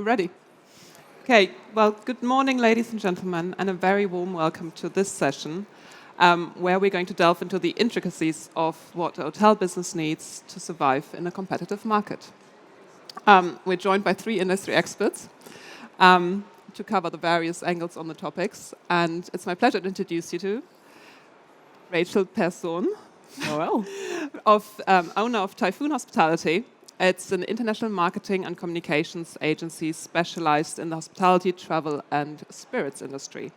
ready. Okay, well, good morning, ladies and gentlemen, and a very warm welcome to this session, where we're going to delve into the intricacies of what a hotel business needs to survive in a competitive market. We're joined by 3 industry experts to cover the various angles on the topics, and it's my pleasure to introduce you to Persoon, owner of Typhoon Hospitality. It's an international marketing and communications agency specialized in the hospitality, travel, and spirits industry.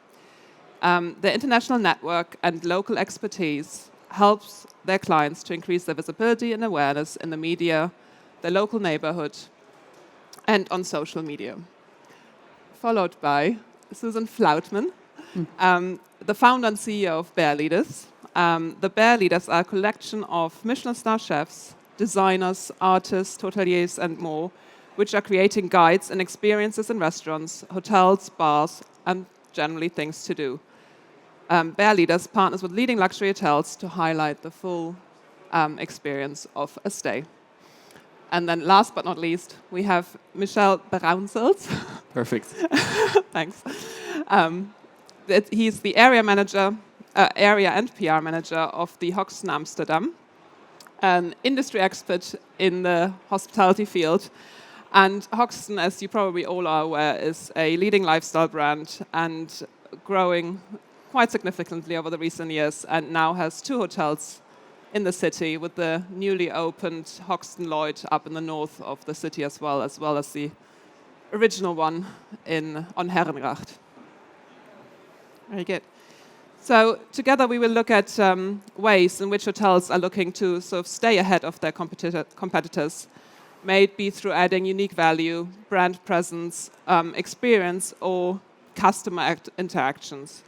Their international network and local expertise helps their clients to increase their visibility and awareness in the media, the local neighborhood, and on social media. Followed by Suzan Fluitman, the founder and CEO of Bearleaders. The Bearleaders are a collection of Michelin star chefs, designers, artists, hoteliers, and more, which are creating guides and experiences in restaurants, hotels, bars, and generally things to do. Bearleaders partners with leading luxury hotels to highlight the full experience of a stay. And then last but not least, we have Michel Bruynseels. Perfect. Thanks. He's the area and PR manager of the Hoxton Amsterdam, an industry expert in the hospitality field. And Hoxton, as you probably all are aware, is a leading lifestyle brand and growing quite significantly over the recent years, and now has 2 hotels in the city, with the newly opened Hoxton Lloyd up in the north of the city as well as the original one on Herrengracht. Very good. So together we will look at ways in which hotels are looking to sort of stay ahead of their competitors, may it be through adding unique value, brand presence, experience, or customer interactions.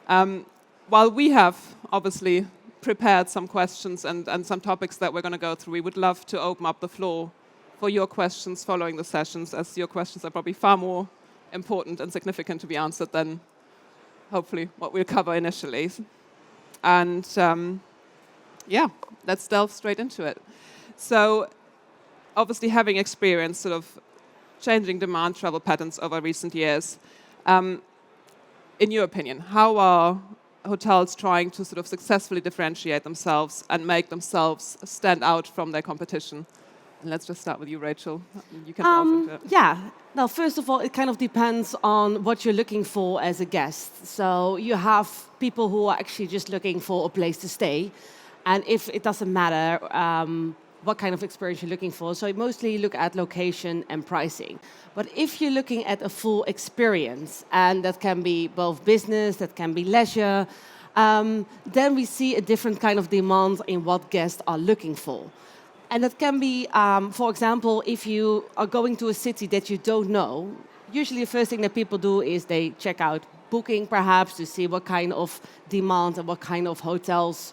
While we have obviously prepared some questions and some topics that we're going to go through, we would love to open up the floor for your questions following the sessions, as your questions are probably far more important and significant to be answered than hopefully what we'll cover initially. And let's delve straight into it. So obviously having experienced sort of changing demand travel patterns over recent years, in your opinion, how are hotels trying to sort of successfully differentiate themselves and make themselves stand out from their competition? And let's just start with you, Rachel. You can delve into it. Yeah. Now, first of all, it kind of depends on what you're looking for as a guest. So you have people who are actually just looking for a place to stay. And if it doesn't matter what kind of experience you're looking for, so you mostly look at location and pricing. But if you're looking at a full experience, and that can be both business, that can be leisure, then we see a different kind of demand in what guests are looking for. And that can be, for example, if you are going to a city that you don't know, usually the first thing that people do is they check out Booking, perhaps, to see what kind of demand and what kind of hotels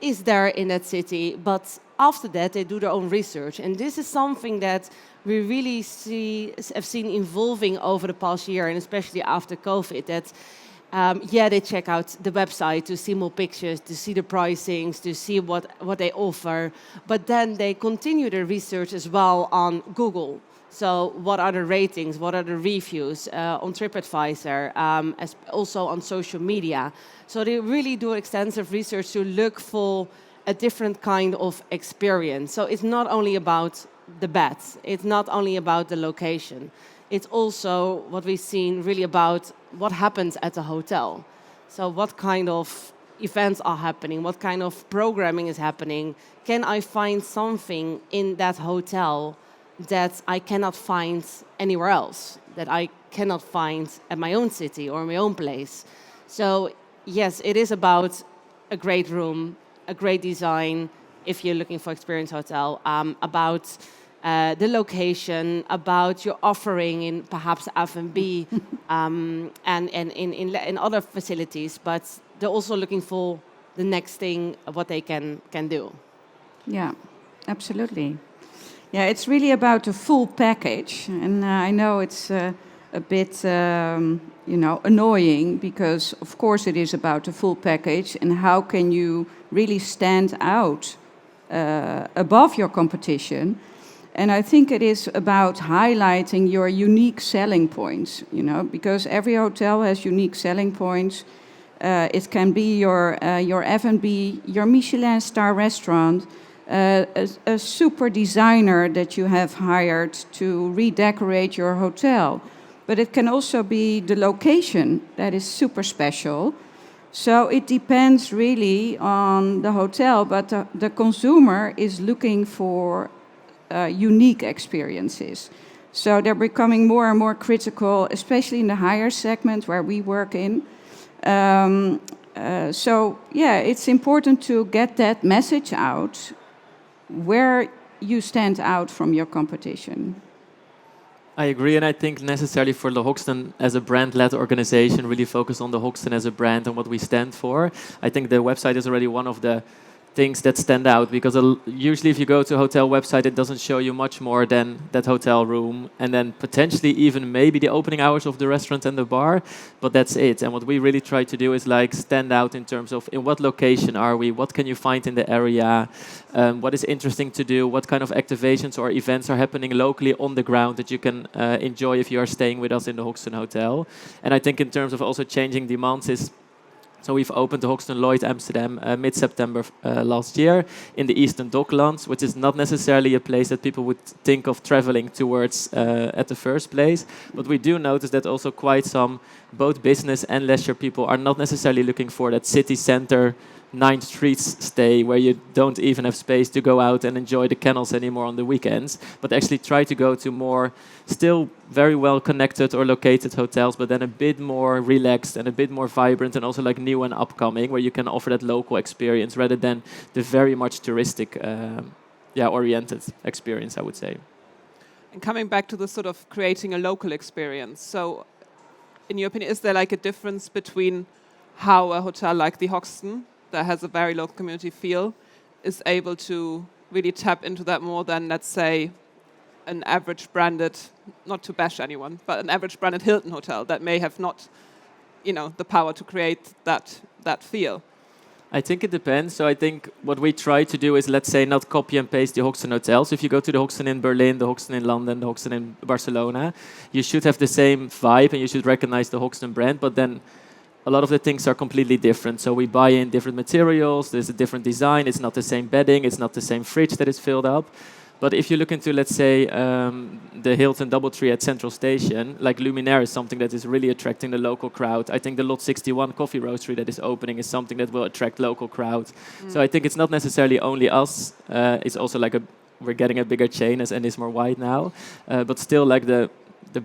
is there in that city. But after that, they do their own research. And this is something that we really have seen evolving over the past year, and especially after COVID, that they check out the website to see more pictures, to see the pricings, to see what they offer. But then they continue their research as well on Google. So what are the ratings, what are the reviews on TripAdvisor, as also on social media. So they really do extensive research to look for a different kind of experience. So it's not only about the beds, it's not only about the location. It's also what we've seen really about what happens at the hotel. So what kind of events are happening? What kind of programming is happening? Can I find something in that hotel that I cannot find anywhere else, that I cannot find at my own city or my own place? So yes, it is about a great room, a great design, if you're looking for experience hotel, about the location, about your offering in perhaps F&B and in other facilities, but they're also looking for the next thing, what they can do. Yeah, absolutely. Yeah, it's really about the full package, and I know it's a bit, annoying, because of course it is about the full package, and how can you really stand out above your competition? And I think it is about highlighting your unique selling points, you know, because every hotel has unique selling points. It can be your F&B, your Michelin star restaurant, a super designer that you have hired to redecorate your hotel. But it can also be the location that is super special. So it depends really on the hotel, but the consumer is looking for unique experiences. So they're becoming more and more critical, especially in the higher segment where we work in. So yeah, it's important to get that message out where you stand out from your competition. I agree, and I think necessarily for the Hoxton as a brand-led organization, really focus on the Hoxton as a brand and what we stand for. I think the website is already one of the things that stand out, because usually if you go to a hotel website, it doesn't show you much more than that hotel room and then potentially even maybe the opening hours of the restaurant and the bar, but that's it. And what we really try to do is like stand out in terms of in what location are we, what can you find in the area, what is interesting to do, what kind of activations or events are happening locally on the ground that you can enjoy if you are staying with us in the Hoxton Hotel. And I think in terms of also changing demands is, so we've opened the Hoxton Lloyd Amsterdam mid-September last year in the Eastern Docklands, which is not necessarily a place that people would think of traveling towards at the first place. But we do notice that also quite some both business and leisure people are not necessarily looking for that city center 9 streets stay where you don't even have space to go out and enjoy the canals anymore on the weekends, but actually try to go to more still very well connected or located hotels, but then a bit more relaxed and a bit more vibrant and also like new and upcoming, where you can offer that local experience rather than the very much touristic oriented experience, I would say. And coming back to the sort of creating a local experience, so in your opinion, is there like a difference between how a hotel like the Hoxton, that has a very local community feel, is able to really tap into that more than, let's say, an average branded, not to bash anyone, but an average branded Hilton hotel that may have not, the power to create that feel? I think it depends. So I think what we try to do is, let's say, not copy and paste the Hoxton hotels. If you go to the Hoxton in Berlin, the Hoxton in London, the Hoxton in Barcelona, you should have the same vibe and you should recognize the Hoxton brand, but then a lot of the things are completely different. So we buy in different materials, there's a different design, it's not the same bedding, it's not the same fridge that is filled up. But if you look into, let's say, the Hilton Doubletree at Central Station, like Luminaire is something that is really attracting the local crowd. I think the Lot 61 coffee roastery that is opening is something that will attract local crowds. So I think it's not necessarily only us, it's also like we're getting a bigger chain and is more wide now. But still, like the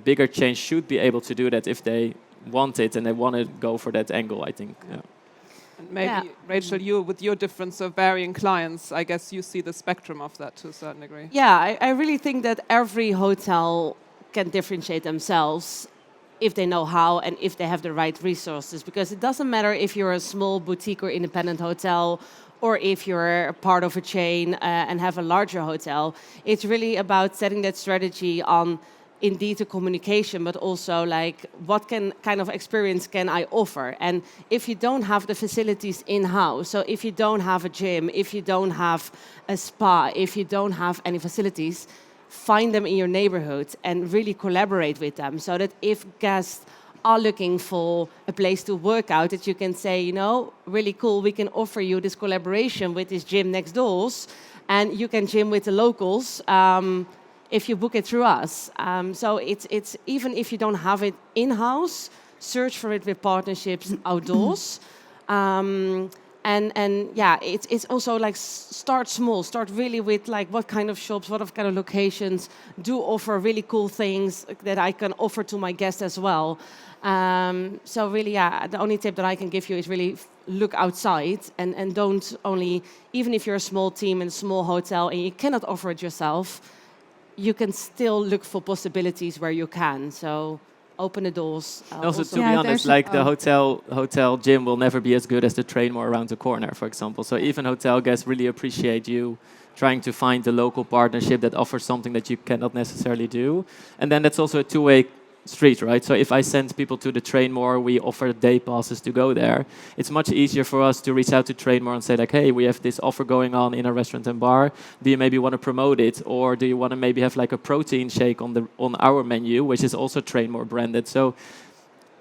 bigger chain should be able to do that if they want it and they want to go for that angle, I think. Yeah. And maybe, Rachel, you, with your difference of varying clients, I guess you see the spectrum of that to a certain degree. Yeah, I really think that every hotel can differentiate themselves if they know how and if they have the right resources. Because it doesn't matter if you're a small boutique or independent hotel or if you're a part of a chain and have a larger hotel. It's really about setting that strategy on indeed the communication, but also like what kind of experience can I offer? And if you don't have the facilities in-house, so if you don't have a gym, if you don't have a spa, if you don't have any facilities, find them in your neighborhood and really collaborate with them so that if guests are looking for a place to work out, that you can say, really cool, we can offer you this collaboration with this gym next doors and you can gym with the locals if you book it through us. So it's even if you don't have it in-house, search for it with partnerships outdoors. It's also like start small. Start really with like what kind of shops, what kind of locations do offer really cool things that I can offer to my guests as well. So really, the only tip that I can give you is really look outside and don't only, even if you're a small team in a small hotel and you cannot offer it yourself, you can still look for possibilities where you can. So open the doors. Also, to be honest, like the hotel gym will never be as good as the Trainmore around the corner, for example. So even hotel guests really appreciate you trying to find the local partnership that offers something that you cannot necessarily do. And then that's also a two-way street, right? So if I send people to the Trainmore, we offer day passes to go there. It's much easier for us to reach out to Trainmore and say like, hey, we have this offer going on in a restaurant and bar. Do you maybe want to promote it, or do you want to maybe have like a protein shake on our menu, which is also Trainmore branded? So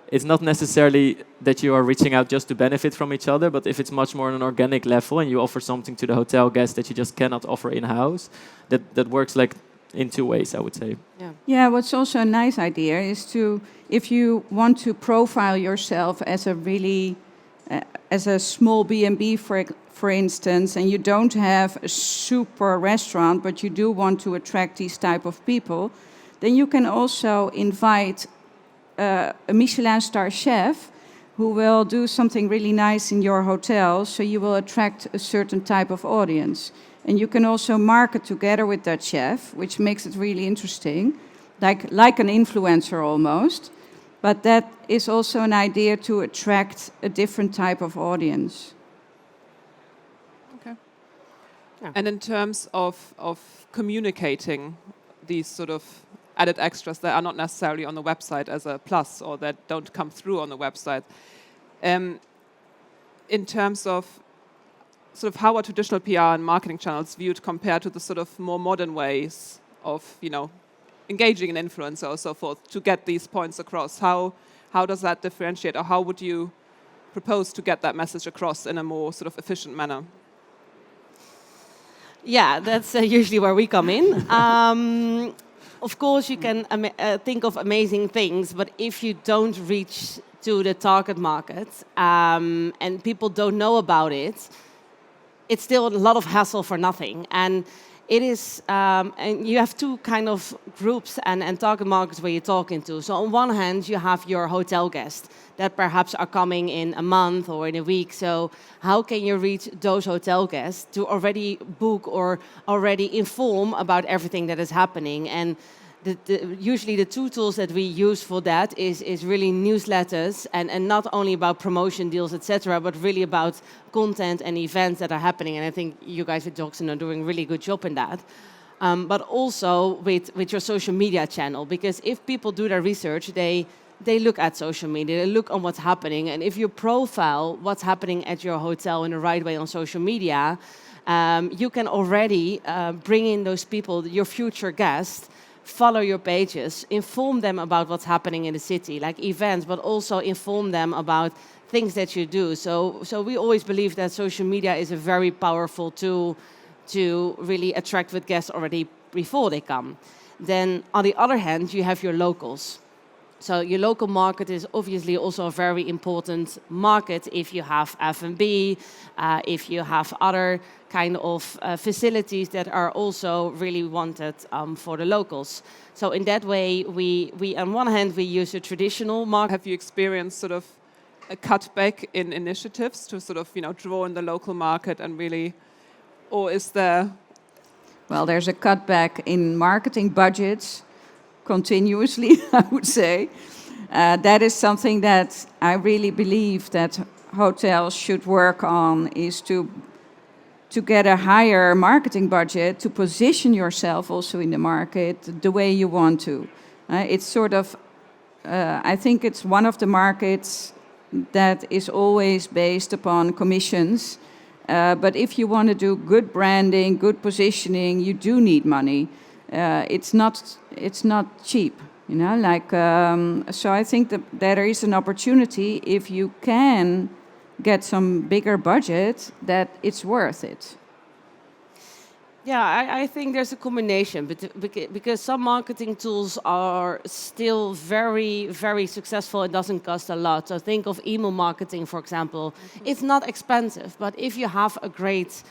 it's not necessarily that you are reaching out just to benefit from each other, but if it's much more on an organic level and you offer something to the hotel guest that you just cannot offer in-house, that works like in two ways, I would say. Yeah, what's also a nice idea is to, if you want to profile yourself as a really, as a small B&B, for instance, and you don't have a super restaurant, but you do want to attract these type of people, then you can also invite a Michelin star chef who will do something really nice in your hotel, so you will attract a certain type of audience. And you can also market together with that chef, which makes it really interesting, like an influencer almost. But that is also an idea to attract a different type of audience. Okay. Yeah. And in terms of communicating these sort of added extras that are not necessarily on the website as a plus, or that don't come through on the website, in terms of sort of how are traditional PR and marketing channels viewed compared to the sort of more modern ways of, engaging an influencer or so forth to get these points across? How does that differentiate, or how would you propose to get that message across in a more sort of efficient manner? Yeah, that's usually where we come in. Of course, you can think of amazing things, but if you don't reach to the target market and people don't know about it, it's still a lot of hassle for nothing. And it is, and you have two kind of groups and target markets where you're talking to. So on one hand, you have your hotel guests that perhaps are coming in a month or in a week. So how can you reach those hotel guests to already book or already inform about everything that is happening? And usually the two tools that we use for that is really newsletters and not only about promotion deals, etc., but really about content and events that are happening. And I think you guys at Hoxton are doing a really good job in that. But also with your social media channel, because if people do their research, they look at social media, they look on what's happening. And if you profile what's happening at your hotel in the right way on social media, you can already bring in those people, your future guests, follow your pages, inform them about what's happening in the city, like events, but also inform them about things that you do. So we always believe that social media is a very powerful tool to really attract with guests already before they come. Then on the other hand, you have your locals. So your local market is obviously also a very important market if you have F&B, if you have other kind of facilities that are also really wanted for the locals. So in that way, we on one hand, we use a traditional market. Have you experienced sort of a cutback in initiatives to sort of, draw in the local market and really, or is there? Well, there's a cutback in marketing budgets continuously, I would say. That is something that I really believe that hotels should work on, is to get a higher marketing budget to position yourself also in the market the way you want to. It's sort of, I think it's one of the markets that is always based upon commissions. But if you want to do good branding, good positioning, you do need money. It's not cheap, so I think that there is an opportunity, if you can get some bigger budget, that it's worth it. Yeah, I think there's a combination, because some marketing tools are still very, very successful. It doesn't cost a lot. So think of email marketing, for example. It's not expensive, but if you have a great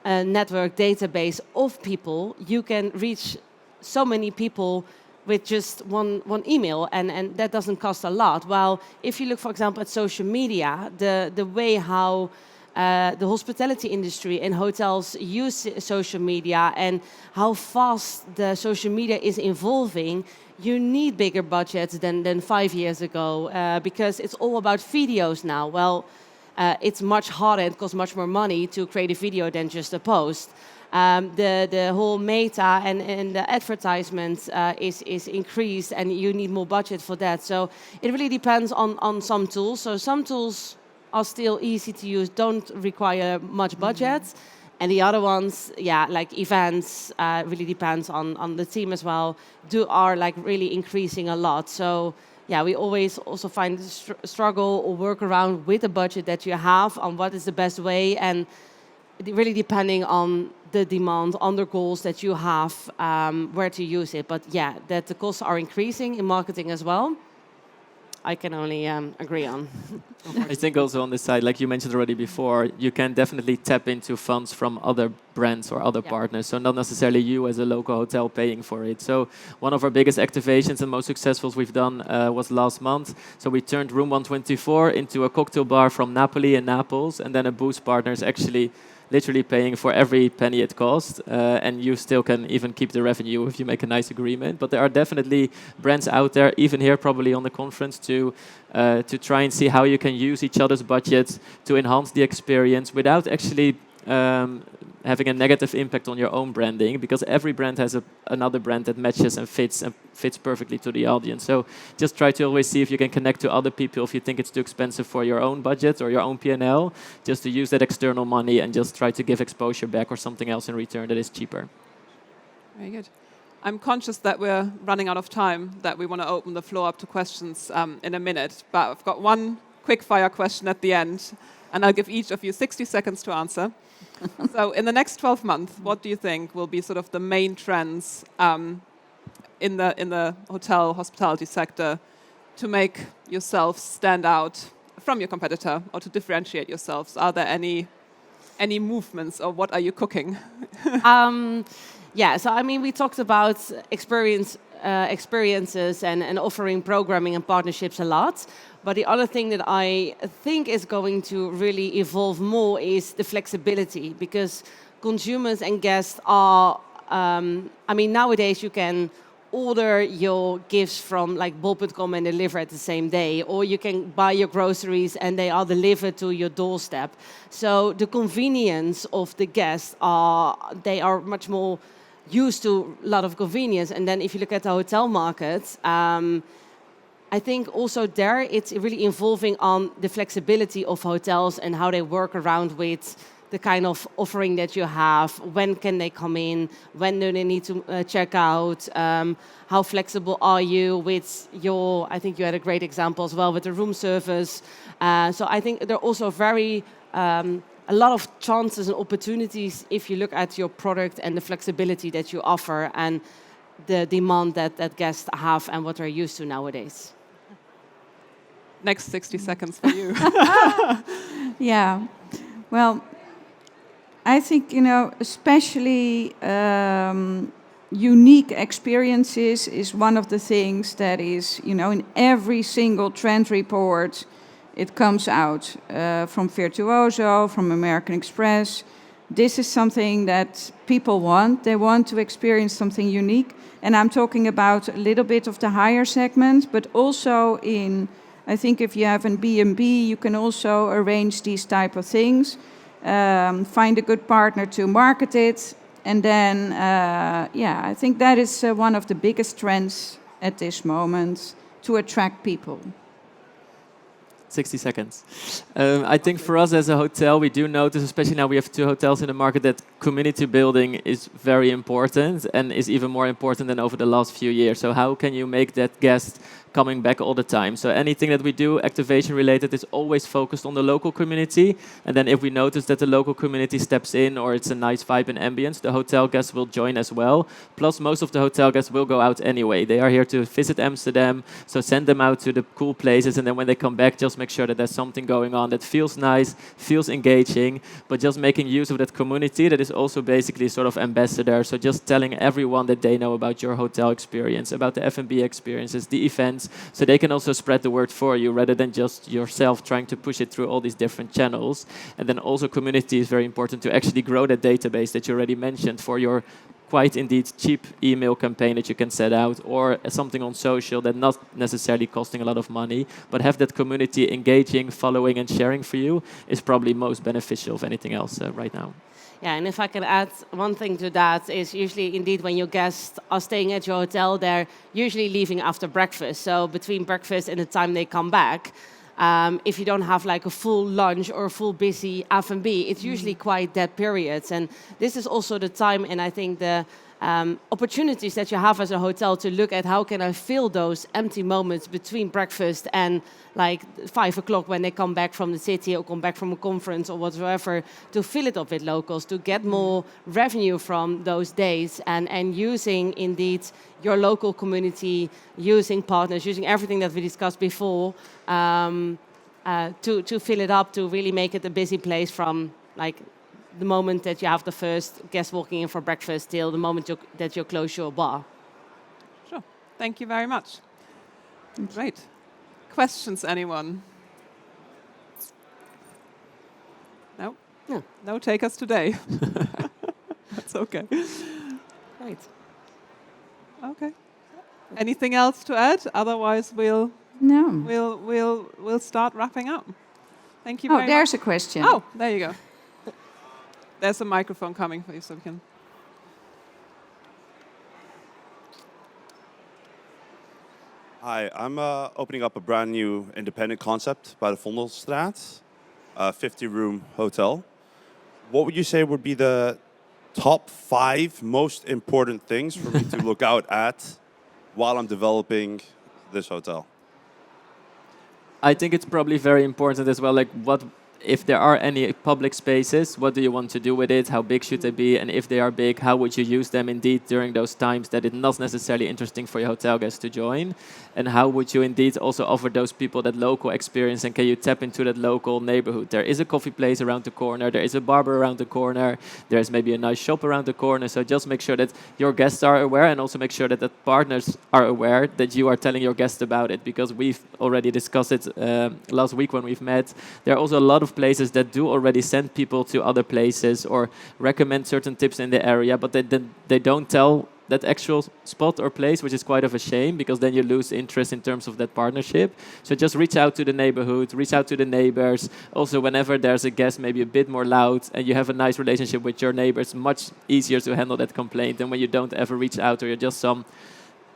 network database of people, you can reach so many people with just one email, and that doesn't cost a lot. While if you look, for example, at social media, the way how the hospitality industry and hotels use social media and how fast the social media is evolving, you need bigger budgets than 5 years ago, because it's all about videos now. Well, it's much harder, it costs much more money to create a video than just a post. The whole meta and the advertisement is increased, and you need more budget for that. So it really depends on some tools. So some tools are still easy to use, don't require much budget. And the other ones, yeah, like events, really depends on the team as well, are like really increasing a lot. So yeah, we always also find struggle or work around with the budget that you have on what is the best way, and really depending on the demand, on the goals that you have, where to use it. But yeah, that the costs are increasing in marketing as well, I can only agree on. I think also on this side, like you mentioned already before, you can definitely tap into funds from other brands or other partners. So not necessarily you as a local hotel paying for it. So one of our biggest activations and most successful we've done was last month. So we turned Room 124 into a cocktail bar from Napoli in Naples, and then a Boost partner is actually literally paying for every penny it costs, and you still can even keep the revenue if you make a nice agreement. But there are definitely brands out there, even here probably on the conference, to try and see how you can use each other's budgets to enhance the experience without actually having a negative impact on your own branding, because every brand has another brand that matches and fits perfectly to the audience. So just try to always see if you can connect to other people if you think it's too expensive for your own budget or your own P&L, just to use that external money and just try to give exposure back or something else in return that is cheaper. Very good. I'm conscious that we're running out of time, that we want to open the floor up to questions in a minute, but I've got one quick fire question at the end, and I'll give each of you 60 seconds to answer. So in the next 12 months, what do you think will be sort of the main trends in the hotel hospitality sector to make yourself stand out from your competitor or to differentiate yourselves? Are there any movements, or what are you cooking? Yeah, so I mean, we talked about experiences and offering programming and partnerships a lot. But the other thing that I think is going to really evolve more is the flexibility, because consumers and guests are, I mean, nowadays you can order your gifts from like bol.com and deliver it the same day, or you can buy your groceries and they are delivered to your doorstep. So the convenience of the guests they are much more used to a lot of convenience. And then if you look at the hotel market, I think also there it's really involving on the flexibility of hotels and how they work around with the kind of offering that you have. When can they come in? When do they need to check out? How flexible are you with your, I think you had a great example as well with the room service. So I think there are also a lot of chances and opportunities if you look at your product and the flexibility that you offer and the demand that guests have and what they're used to nowadays. Next 60 seconds for you. Yeah. Well, I think, especially unique experiences is one of the things that is, in every single trend report, it comes out from Virtuoso, from American Express. This is something that people want. They want to experience something unique. And I'm talking about a little bit of the higher segment, but also I think if you have an B&B, you can also arrange these type of things. Find a good partner to market it. And then, I think that is one of the biggest trends at this moment to attract people. 60 seconds. I think for us as a hotel, we do notice, especially now we have 2 hotels in the market, that community building is very important and is even more important than over the last few years. So how can you make that guest coming back all the time? So anything that we do activation related is always focused on the local community. And then if we notice that the local community steps in or it's a nice vibe and ambience, the hotel guests will join as well. Plus most of the hotel guests will go out anyway. They are here to visit Amsterdam, so send them out to the cool places, and then when they come back, just make sure that there's something going on that feels nice, feels engaging, but just making use of that community that is also basically sort of ambassador. So just telling everyone that they know about your hotel experience, about the F&B experiences, the events, so they can also spread the word for you rather than just yourself trying to push it through all these different channels. And then also community is very important to actually grow that database that you already mentioned for your quite indeed cheap email campaign that you can set out, or something on social that not necessarily costing a lot of money, but have that community engaging, following and sharing for you is probably most beneficial of anything else right now. Yeah, and if I can add one thing to that is usually indeed when your guests are staying at your hotel, they're usually leaving after breakfast. So between breakfast and the time they come back, if you don't have like a full lunch or a full busy F&B, it's usually quite dead periods. And this is also the time, and I think the opportunities that you have as a hotel to look at how can I fill those empty moments between breakfast and like 5 o'clock when they come back from the city or come back from a conference or whatsoever, to fill it up with locals, to get more revenue from those days, and using indeed your local community, using partners, using everything that we discussed before to fill it up, to really make it a busy place from like the moment that you have the first guest walking in for breakfast till the moment that you close your bar. Sure. Thank you very much. Great. Questions, anyone? No? No. No takers today. That's okay. Great. Okay. Anything else to add? Otherwise, we'll start wrapping up. Thank you very much. Oh, there's a question. Oh, there you go. There's a microphone coming for you, so we can. Hi, I'm opening up a brand new independent concept by the Vondelstraat, a 50-room hotel. What would you say would be the top 5 most important things for me to look out at while I'm developing this hotel? I think it's probably very important as well, like what if there are any public spaces, what do you want to do with it? How big should they be? And if they are big, how would you use them indeed during those times that it's not necessarily interesting for your hotel guests to join? And how would you indeed also offer those people that local experience, and can you tap into that local neighborhood? There is a coffee place around the corner, there is a barber around the corner, there's maybe a nice shop around the corner. So just make sure that your guests are aware, and also make sure that the partners are aware that you are telling your guests about it, because we've already discussed it last week when we've met. There are also a lot of places that do already send people to other places or recommend certain tips in the area, but they don't tell that actual spot or place, which is quite of a shame, because then you lose interest in terms of that partnership. So just reach out to the neighborhood, reach out to the neighbors. Also, whenever there's a guest maybe a bit more loud and you have a nice relationship with your neighbors, much easier to handle that complaint than when you don't ever reach out or you're just some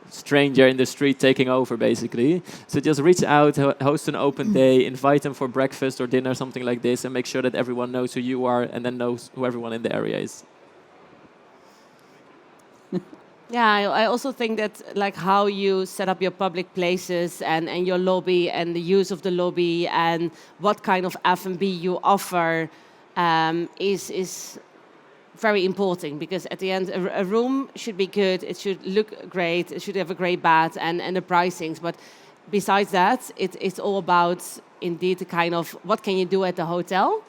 stranger in the street taking over, basically. So just reach out, host an open day, invite them for breakfast or dinner, something like this, and make sure that everyone knows who you are and then knows who everyone in the area is. Yeah, I also think that like how you set up your public places and your lobby and the use of the lobby and what kind of F&B you offer is very important, because at the end a room should be good, it should look great, it should have a great bed and the pricings. But besides that, it's all about indeed the kind of what can you do at the hotel,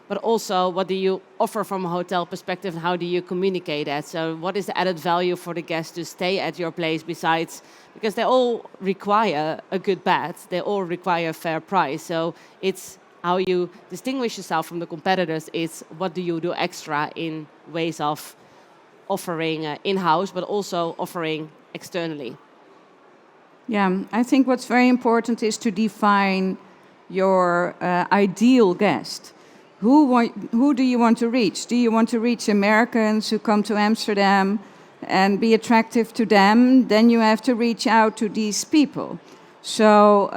but also what do you offer from a hotel perspective and how do you communicate that? So what is the added value for the guests to stay at your place besides, because they all require a good bed, they all require a fair price. So it's how you distinguish yourself from the competitors is what do you do extra in ways of offering in-house, but also offering externally. Yeah, I think what's very important is to define your ideal guest. Who do you want to reach? Do you want to reach Americans who come to Amsterdam and be attractive to them? Then you have to reach out to these people. So,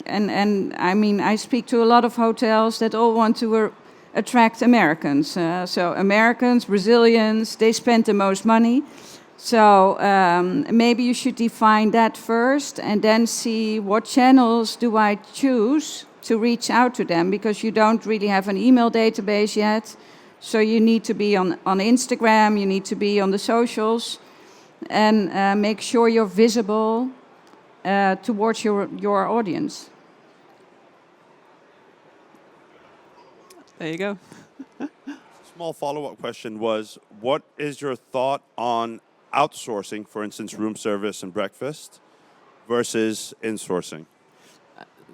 and I mean, I speak to a lot of hotels that all want to attract Americans. So Americans, Brazilians, they spend the most money. So maybe you should define that first and then see what channels do I choose to reach out to them, because you don't really have an email database yet. So you need to be on Instagram, you need to be on the socials, and make sure you're visible towards your audience. There you go. Small follow-up question was, what is your thought on outsourcing, for instance, room service and breakfast, versus insourcing?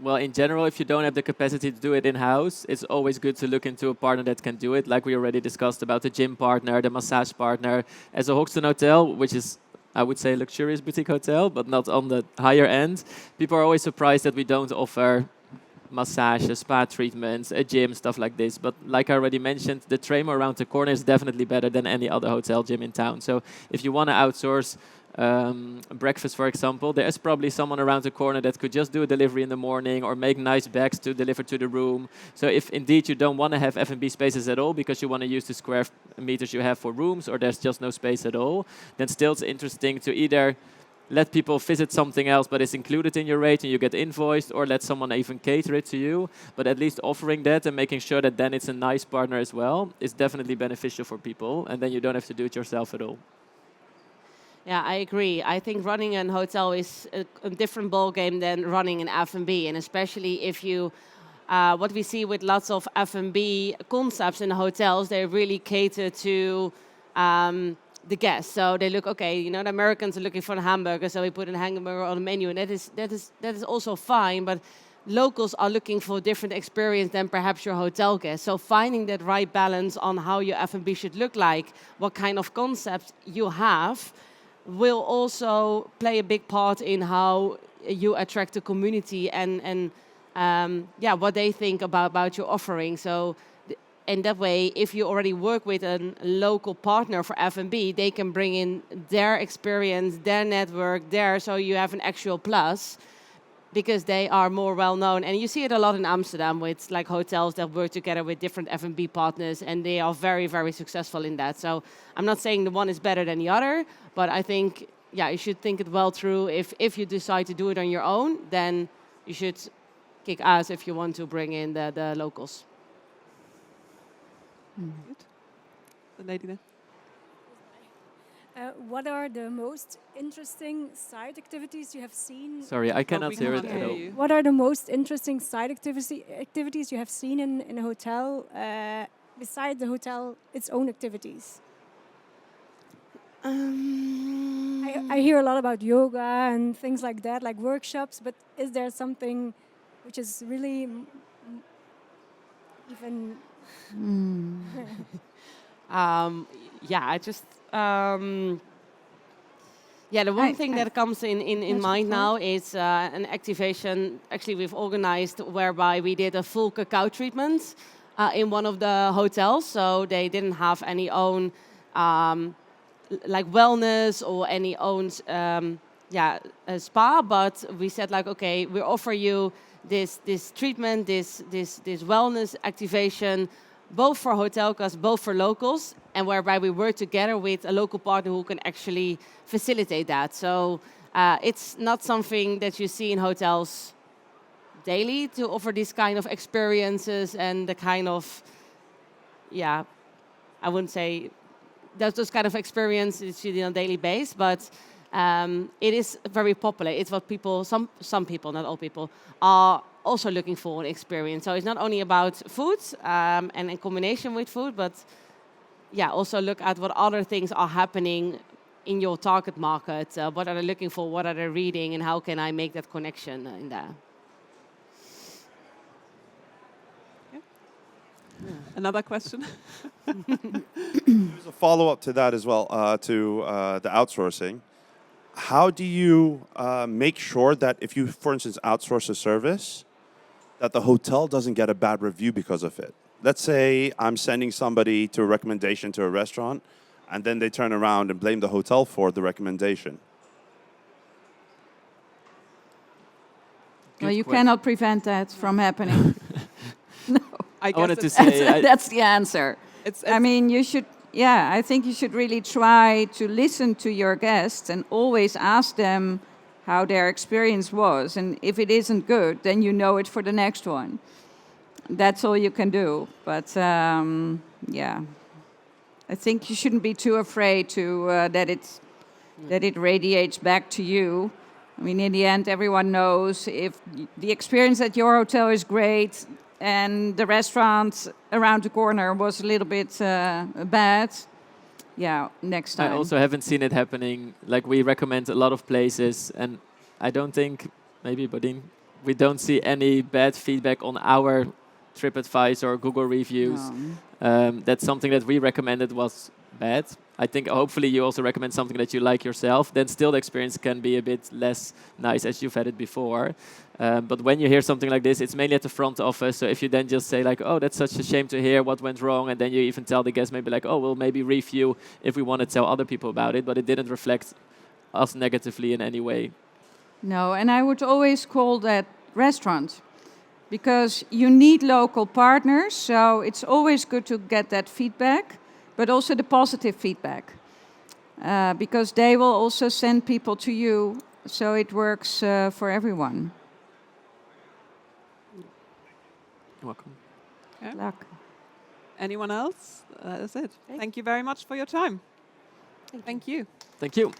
Well, in general, if you don't have the capacity to do it in-house, it's always good to look into a partner that can do it, like we already discussed about the gym partner, the massage partner. As a Hoxton hotel, which is, I would say, a luxurious boutique hotel, but not on the higher end, people are always surprised that we don't offer massages, spa treatments, a gym, stuff like this. But like I already mentioned, the Tramo around the corner is definitely better than any other hotel gym in town. So if you want to outsource breakfast, for example, there's probably someone around the corner that could just do a delivery in the morning or make nice bags to deliver to the room. So if indeed you don't want to have F&B spaces at all because you want to use the square meters you have for rooms, or there's just no space at all, then still it's interesting to either let people visit something else but it's included in your rate and you get invoiced, or let someone even cater it to you. But at least offering that and making sure that then it's a nice partner as well is definitely beneficial for people, and then you don't have to do it yourself at all. Yeah, I agree. I think running a hotel is a different ballgame than running an F&B, and especially if you, what we see with lots of F&B concepts in the hotels, they really cater to the guests. So they look, okay, you know, the Americans are looking for a hamburger, so we put a hamburger on the menu, and that is also fine. But locals are looking for a different experience than perhaps your hotel guests. So finding that right balance on how your F&B should look like, what kind of concepts you have, will also play a big part in how you attract the community and what they think about your offering. So in that way, if you already work with a local partner for F&B, they can bring in their experience, their network, so you have an actual plus, because they are more well known. And you see it a lot in Amsterdam with like hotels that work together with different F&B partners, and they are very, very successful in that. So I'm not saying the one is better than the other, but I think, you should think it well through. If you decide to do it on your own, then you should kick ass if you want to bring in the locals. Good. The lady there. What are the most interesting side activities you have seen? Sorry, I cannot we hear it cannot at hear all. you. What are the most interesting side activities you have seen in a hotel beside the hotel its own activities? I hear a lot about yoga and things like that, like workshops. But is there something which is really even? I just. The one thing that comes in mind now is an activation. Actually, we've organized whereby we did a full cacao treatment in one of the hotels. So they didn't have any own like wellness or any own a spa, but we said like, okay, we offer you this treatment, this wellness activation, both for hotel guests, both for locals, and whereby we work together with a local partner who can actually facilitate that. So it's not something that you see in hotels daily, to offer these kind of experiences and the kind of, I wouldn't say those kind of experiences you see on a daily basis, but it is very popular. It's what people, some people, not all people, are also looking for an experience. So it's not only about food and in combination with food, but also look at what other things are happening in your target market. What are they looking for? What are they reading? And how can I make that connection in there? Another question? There's a follow-up to that as well, to the outsourcing. How do you make sure that if you, for instance, outsource a service, that the hotel doesn't get a bad review because of it? Let's say I'm sending somebody to a recommendation to a restaurant, and then they turn around and blame the hotel for the recommendation. Well, you cannot prevent that from happening. I wanted to it's- say, That's the answer. I mean, you should. I think you should really try to listen to your guests and always ask them how their experience was. And if it isn't good, then you know it for the next one. That's all you can do. But I think you shouldn't be too afraid to that it radiates back to you. I mean, in the end, everyone knows if the experience at your hotel is great and the restaurant around the corner was a little bit bad, next time. I also haven't seen it happening. Like, we recommend a lot of places, and I don't think, maybe Bodine, we don't see any bad feedback on our TripAdvisor or Google reviews. That's something that we recommended was bad. I think hopefully you also recommend something that you like yourself. Then still the experience can be a bit less nice as you've had it before. But when you hear something like this, it's mainly at the front office. So if you then just say like, oh, that's such a shame to hear what went wrong, and then you even tell the guest maybe like, oh, we'll maybe review if we want to tell other people about it, but it didn't reflect us negatively in any way. No, and I would always call that restaurant, because you need local partners, so it's always good to get that feedback, but also the positive feedback, because they will also send people to you, so it works for everyone. You're welcome. Yeah. Luck. Anyone else? That is it. Thank you very much for your time. Thank you. Thank you.